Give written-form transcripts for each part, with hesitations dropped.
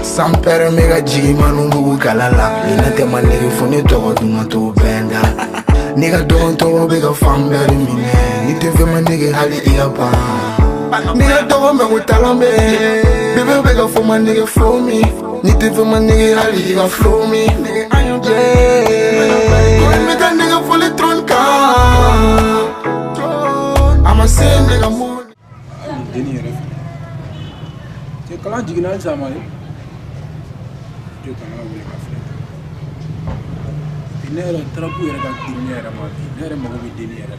Sampere mega G manungu kalala. Nina tema nigga fune togo dunga to benga. Nigga don't to bega fam beri mine. Nite vema nigga hali iya pa. Nigga togo me utalame. Bebe bega for my nigga flow me. Nite vema nigga hali iya flow me. Nigga ayo yeah. Going with a nigga fully tron car. I'ma say nigga mood. Deni yere. Te kalan jiginal sama ye. Je kana wele ka fle. Binere trapu yere ka dinere ma. Binere mo be deni yere.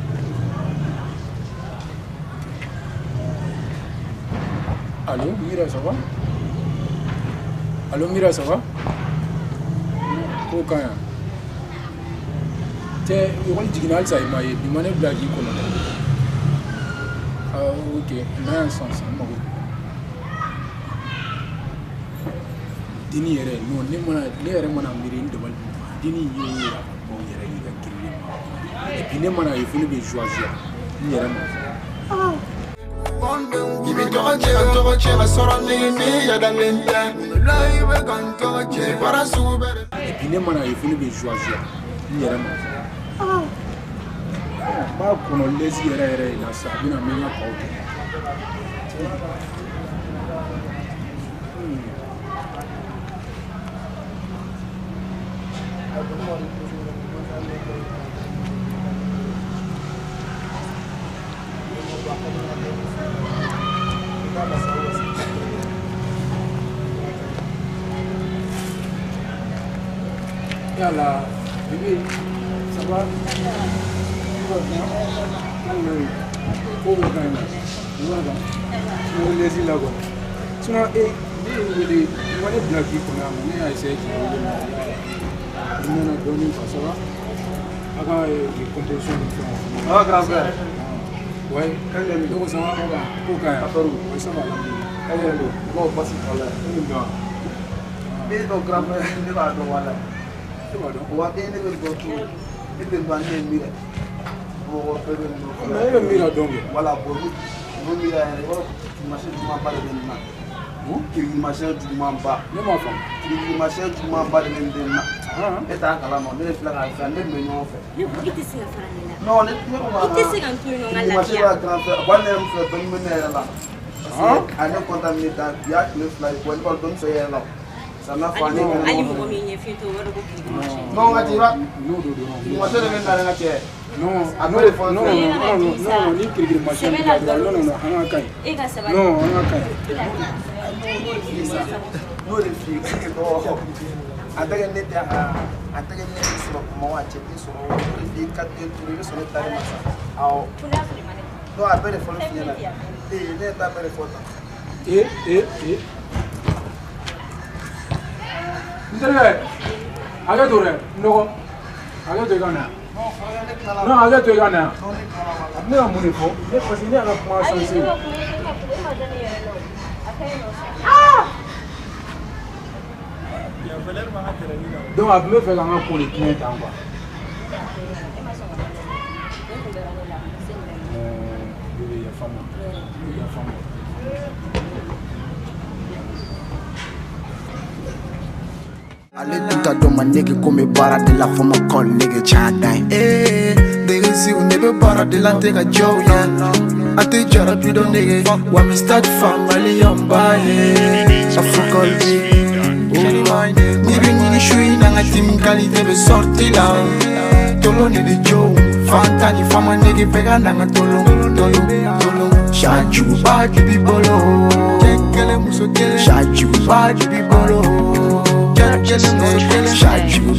Allô, Mira, ça va? Allô, Mira, ça va? Aucun. T'es un dignal, ça y est, il m'a dit blague. Ah, ok, mais un sens. Dini yere, non, ne yere mana mirin de mal. Dini yere, bon yere, il a grillé. Et puis ne mana, il faut le choisir. Ni yere ma. Ibi togo chega sora nini ya dalenta. Lai be kanto che para subere. Et puis ne mana, il faut le choisir. Ni yere ma. Ba kono lesi yere na sa bina menga pauto. Yalla, bébé, ça va? Mira donc. Voilà, pour vous, mira, machin du mamba de Benna. Qui machin du mamba. Ne m'en femme. Qui machin du mamba de Benna. Et à la main, mais la fin de l'union fait. Non, on est plus on machin à grand frère. One name for the minute là. I don't contaminate that. Yak le fly, when God don't say hello. Ça n'a pas de non, on dit pas. Non, Moi, je vais dans la chair. non, ni kirigiri machin non, on a caille. Non, on a caille. Non, les filles, attaquez net sur comment on a checké sur les filles 4 tours sur le taré massa. Non, après les folles finir là. Et net après les photos. Ndere, aga tore, no, aga to gana. Non, aga to gana. Ne a muni fo, ne parce que ne ala kuma sanse. Donc a me faire un pour les clients en bas. Il y a femme. Ale tuta do ma nigga come bara de la fama call nigga chadai. Nigga si u nebe bara de la tega jow ya. Ate jara pido nigga, wa me start family yamba yeah. Afro Nibi shui nanga team qualité be sorti la. Tolo ni de jow, fantani fama nigga pega nanga tolo. Shaju ba jibi bolo. Kekele muso kele. Shaju ba jibi bolo. Shut you,